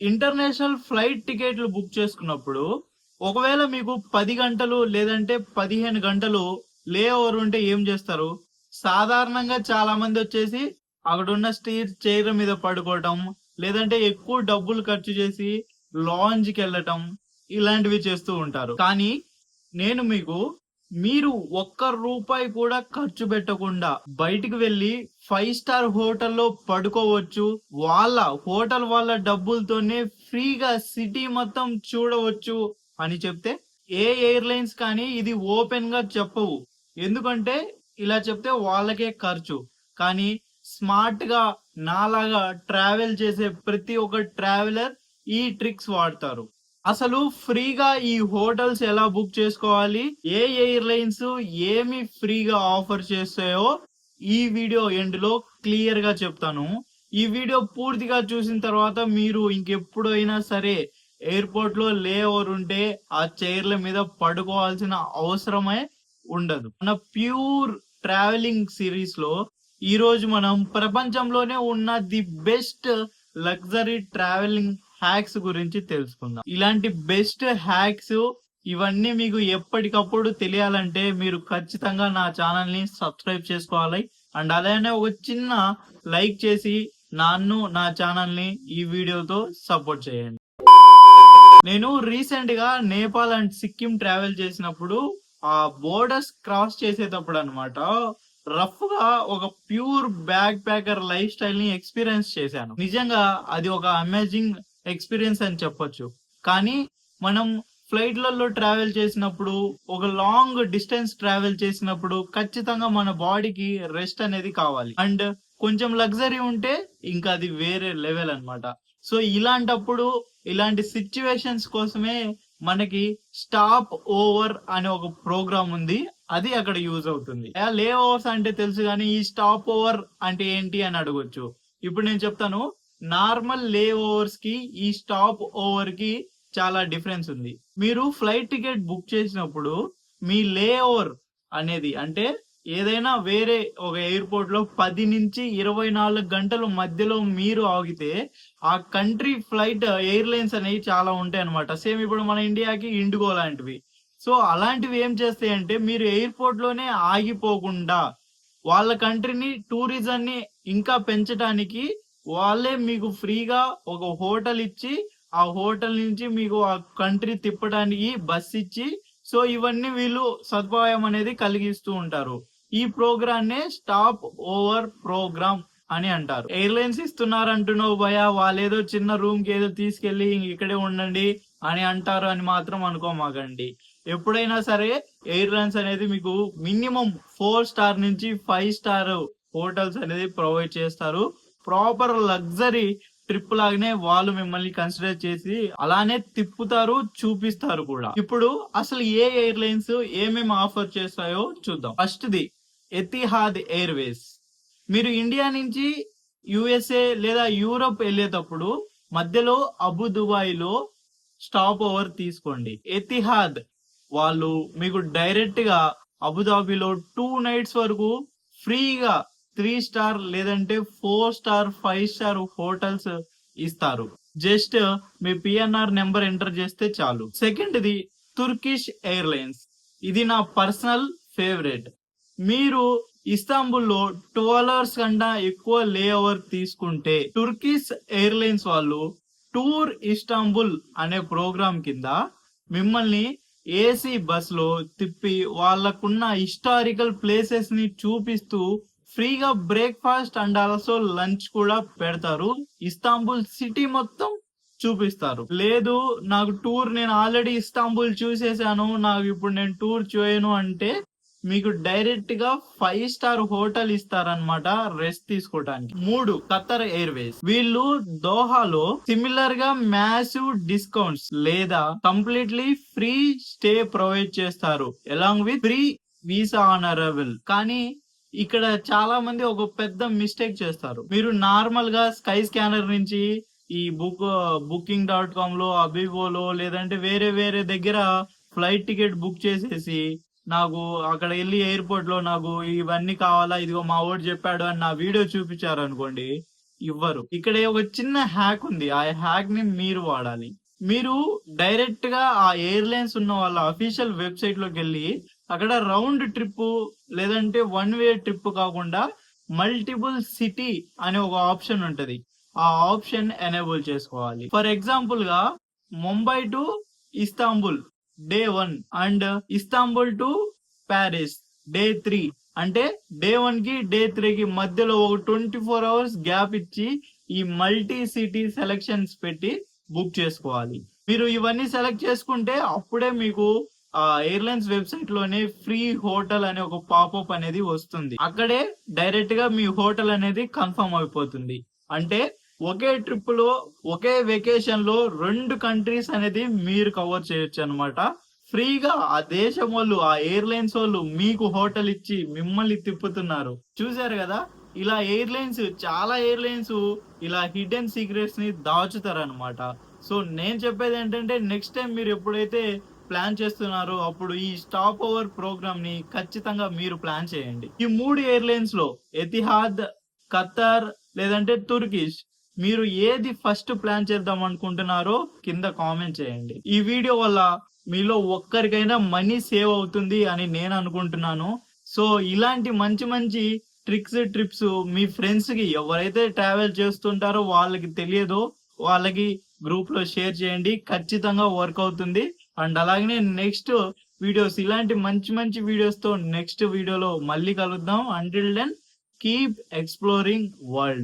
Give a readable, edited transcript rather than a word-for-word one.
International flight టికెట్లు book చేసుకున్నప్పుడు ఒకవేళ మీకు 10 గంటలు లేదంటే 15 గంటలు లే ఓవర్ ఉంటే ఏం చేస్తారు? సాధారణంగా చాలా మంది వచ్చేసి అక్కడున్న చైర్ మీద పడుకోవటం, లేదంటే ఎక్కువ డబ్బులు ఖర్చు చేసి లాంజ్‌కెళ్ళటం ఇలాంటివి చేస్తూ ఉంటారు. కానీ నేను మీకు మీరు ఒక్క రూపాయి కూడా ఖర్చు పెట్టకుండా బయటికి వెళ్లి 5 స్టార్ హోటల్లో పడుకోవచ్చు. హోటల్ వాళ్ళ డబ్బులతోనే ఫ్రీగా సిటీ మొత్తం చూడవచ్చు అని చెప్తే ఏ ఎయిర్‌లైన్స్ కానీ ఇది ఓపెన్‌గా చెప్పవు. ఎందుకంటే ఇలా చెప్తే వాళ్ళకే ఖర్చు. కానీ స్మార్ట్‌గా నాలాగా ట్రావెల్ చేసే ప్రతి ఒక్క ట్రావెలర్ ఈ ట్రిక్స్ వాడతారు. అసలు ఫ్రీగా ఈ హోటల్స్ ఎలా బుక్ చేసుకోవాలి? ఏ ఎయిర్‌లైన్స్ ఏమి ఫ్రీగా ఆఫర్ చేస్తాయో ఈ వీడియో ఎండ్‌లో క్లియర్‌గా చెప్తాను. ఈ వీడియో పూర్తిగా చూసిన తర్వాత మీరు ఇంకెప్పుడైనా సరే ఎయిర్‌పోర్ట్‌లో లే ఓవర్ ఉంటే ఆ చైర్‌ల మీద పడుకోవాల్సిన అవసరమే ఉండదు. మన ప్యూర్ ట్రావెలింగ్ సిరీస్‌లో ఈరోజు మనం ప్రపంచంలోనే ఉన్న the best luxury travelling hacks గురించి తెలుసుకుందాం. ఇలాంటి బెస్ట్ హ్యాక్స్ ఇవన్నీ మీకు ఎప్పటికప్పుడు తెలియాలంటే మీరు ఖచ్చితంగా నా ఛానల్ ని సబ్స్క్రైబ్ చేసుకోవాలి. అండ్ అలానే ఒక చిన్న లైక్ చేసి నా ఛానల్ ని ఈ వీడియోతో సపోర్ట్ చేయండి. నేను రీసెంట్ గా నేపాల్ అండ్ సిక్కిం ట్రావెల్ చేసినప్పుడు ఆ బోర్డర్స్ క్రాస్ చేసేటప్పుడు అన్నమాట రఫ్ గా ఒక pure bag packer life style ని ఎక్స్పీరియన్స్ చేశాను. నిజంగా అది ఒక అమేజింగ్ ఎక్స్పీరియన్స్ అని చెప్పొచ్చు. కానీ మనం ఫ్లైట్లలో ట్రావెల్ చేసినప్పుడు ఒక లాంగ్ డిస్టెన్స్ ట్రావెల్ చేసినప్పుడు ఖచ్చితంగా మన బాడీకి రెస్ట్ అనేది కావాలి. అండ్ కొంచెం లగ్జరీ ఉంటే ఇంకా అది వేరే లెవెల్ అన్నమాట. సో ఇలాంటప్పుడు ఇలాంటి సిచ్యువేషన్స్ కోసమే మనకి స్టాప్ ఓవర్ అనే ఒక ప్రోగ్రామ్ ఉంది. అది అక్కడ యూజ్ అవుతుంది. లే ఓవర్స్ అంటే తెలుసు కానీ ఈ స్టాప్ ఓవర్ అంటే ఏంటి అని అడగొచ్చు. ఇప్పుడు నేను చెప్తాను. నార్మల్ లే ఓవర్స్ కి ఈ స్టాప్ ఓవర్ కి చాలా డిఫరెన్స్ ఉంది. మీరు ఫ్లైట్ టికెట్ బుక్ చేసినప్పుడు మీ లే ఓవర్ అనేది అంటే ఏదైనా వేరే ఒక ఎయిర్పోర్ట్ లో 10 నుంచి 24 గంటల మధ్యలో మీరు ఆగితే ఆ కంట్రీ ఫ్లైట్ ఎయిర్లైన్స్ అనేవి చాలా ఉంటాయి అనమాట. సేమ్ ఇప్పుడు మన ఇండియాకి ఇండిగో లాంటివి. సో అలాంటివి ఏం చేస్తాయంటే మీరు ఎయిర్పోర్ట్ లోనే ఆగిపోకుండా వాళ్ళ కంట్రీని టూరిజం ని ఇంకా పెంచడానికి వాళ్ళే మీకు ఫ్రీగా ఒక హోటల్ ఇచ్చి ఆ హోటల్ నుంచి మీకు ఆ కంట్రీ తిప్పడానికి బస్ ఇచ్చి సో ఇవన్నీ వీళ్ళు సదుపాయం అనేది కలిగిస్తూ ఉంటారు. ఈ ప్రోగ్రామ్ నే స్టాప్ ఓవర్ ప్రోగ్రామ్ అని అంటారు. ఎయిర్లైన్స్ ఇస్తున్నారు అంటున్నావు భయ, వాళ్ళేదో చిన్న రూమ్ కి ఏదో తీసుకెళ్లి ఇక్కడే ఉండండి అని అంటారు అని మాత్రం అనుకోమాకండి. ఎప్పుడైనా సరే ఎయిర్లైన్స్ అనేది మీకు మినిమం 4 స్టార్ నుంచి 5 స్టార్ హోటల్స్ అనేది ప్రొవైడ్ చేస్తారు. ప్రాపర్ లగ్జరీ ట్రిప్ లాగానే వాళ్ళు మిమ్మల్ని కన్సిడర్ చేసి అలానే తిప్పుతారు, చూపిస్తారు కూడా. ఇప్పుడు అసలు ఏ ఎయిర్లైన్స్ ఏమేమి ఆఫర్ చేస్తాయో చూద్దాం. First the Etihad Airways. మీరు ఇండియా నుంచి యుఎస్ఏ లేదా యూరోప్ వెళ్ళేటప్పుడు మధ్యలో అబు దుబాయ్ లో స్టాప్ ఓవర్ తీసుకోండి. ఎతిహాద్ వాళ్ళు మీకు డైరెక్ట్ గా అబుదాబిలో 2 నైట్స్ వరకు ఫ్రీగా 3 స్టార్ లేదంటే 4 స్టార్ 5 స్టార్ హోటల్స్ ఇస్తారు. జస్ట్ మీ పిఎన్ఆర్ నెంబర్ ఎంటర్ చేస్తే చాలు. Second the తుర్కిష్ airlines. ఇది నా పర్సనల్ ఫేవరెట్. మీరు ఇస్తాంబుల్లో 12 అవర్స్ కన్నా ఎక్కువ లే ఓవర్ తీసుకుంటే టుర్కిష్ ఎయిర్లైన్స్ వాళ్ళు టూర్ ఇస్తాంబుల్ అనే ప్రోగ్రామ్ కింద మిమ్మల్ని ఏసీ బస్ లో తిప్పి వాళ్ళకున్న హిస్టారికల్ ప్లేసెస్ ని చూపిస్తూ ఫ్రీగా బ్రేక్ఫాస్ట్ అండ్ ఆల్సో లంచ్ కూడా పెడతారు. ఇస్తాంబుల్ సిటీ మొత్తం చూపిస్తారు. లేదు నాకు టూర్ నేను ఆల్రెడీ ఇస్తాంబుల్ చూసేసాను, నాకు ఇప్పుడు నేను టూర్ చేయను అంటే మీకు డైరెక్ట్ గా 5 స్టార్ హోటల్ ఇస్తారనమాట రెస్ట్ తీసుకోవడానికి. 3 ఖతర్ ఎయిర్వేస్. వీళ్ళు దోహాలో సిమిలర్ గా మ్యాసివ్ డిస్కౌంట్స్ లేదా కంప్లీట్లీ ఫ్రీ స్టే ప్రొవైడ్ చేస్తారు along with free visa on arrival. కానీ ఇక్కడ చాలా మంది ఒక పెద్ద మిస్టేక్ చేస్తారు. మీరు నార్మల్ గా స్కై స్కానర్ నుంచి ఈ booking.com లో అబివోలో లేదంటే వేరే వేరే దగ్గర ఫ్లైట్ టికెట్ బుక్ చేసేసి నాకు అక్కడ వెళ్ళి ఎయిర్పోర్ట్ లో నాకు ఇవన్నీ కావాలా, ఇదిగో మా ఓడి చెప్పాడు అని నా వీడియో చూపించారు అనుకోండి, ఇవ్వరు. ఇక్కడ ఒక చిన్న హ్యాక్ ఉంది. ఆ హ్యాక్ ని మీరు వాడాలి. మీరు డైరెక్ట్ గా ఆ ఎయిర్‌లైన్స్ ఉన్న వాళ్ళ అఫీషియల్ వెబ్‌సైట్ లోకెళ్ళి అక్కడ రౌండ్ ట్రిప్ లేదంటే వన్ వే ట్రిప్ కాకుండా మల్టిపుల్ సిటీ అనే ఒక ఆప్షన్ ఉంటది. ఆ ఆప్షన్ ఎనేబుల్ చేసుకోవాలి. ఫర్ ఎగ్జాంపుల్ గా Mumbai to Istanbul day 1 and Istanbul to Paris day 3 అంటే డే 1 కి డే 3 కి మధ్యలో ఒక 24 అవర్స్ గ్యాప్ ఇచ్చి ఈ మల్టీ సిటీ సెలక్షన్స్ పెట్టి బుక్ చేసుకోవాలి. మీరు ఇవన్నీ సెలెక్ట్ చేసుకుంటే అప్పుడే మీకు ఆ ఎయిర్‌లైన్స్ వెబ్‌సైట్ లోనే ఫ్రీ హోటల్ అనే ఒక పాపప్ అనేది వస్తుంది. అక్కడే డైరెక్ట్ గా మీ హోటల్ అనేది కన్ఫర్మ్ అయిపోతుంది. అంటే ఒకే ట్రిప్ లో ఒకే వెకేషన్ లో 2 కంట్రీస్ అనేది మీరు కవర్ చేయొచ్చు అన్నమాట. ఫ్రీగా ఆ దేశం వాళ్ళు ఆ ఎయిర్‌లైన్స్ వాళ్ళు మీకు హోటల్ ఇచ్చి మిమ్మల్ని తిప్పుతున్నారు. చూసారు కదా! ఇలా చాలా ఎయిర్‌లైన్స్ ఇలా హిడెన్ సీక్రెట్స్ ని దాచుతారన్నమాట. సో నేను చెప్పేదేంటంటే నెక్స్ట్ టైమ్ మీరు ఎప్పుడైతే ప్లాన్ చేస్తున్నారో అప్పుడు ఈ స్టాప్ ఓవర్ ప్రోగ్రామ్ ని ఖచ్చితంగా మీరు ప్లాన్ చేయండి. ఈ 3 ఎయిర్‌లైన్స్ లో ఎతిహాద్, ఖత్తర్ లేదంటే తుర్కిష్ మీరు ఏది ఫస్ట్ ప్లాన్ చేద్దాం అనుకుంటున్నారో కింద కామెంట్ చేయండి. ఈ వీడియో వల్ల మీలో ఒక్కరికైనా మనీ సేవ్ అవుతుంది అని నేను అనుకుంటున్నాను. సో ఇలాంటి మంచి మంచి ట్రిప్స్ మీ ఫ్రెండ్స్ కి ఎవరైతే ట్రావెల్ చేస్తుంటారో వాళ్ళకి తెలియదో వాళ్ళకి గ్రూప్ లో షేర్ చేయండి. ఖచ్చితంగా వర్క్ అవుతుంది. అండ్ అలాగనే నెక్స్ట్ వీడియోస్ ఇలాంటి మంచి మంచి వీడియోస్ తో నెక్స్ట్ వీడియోలో మళ్ళీ కలుద్దాం. Until then keep exploring world.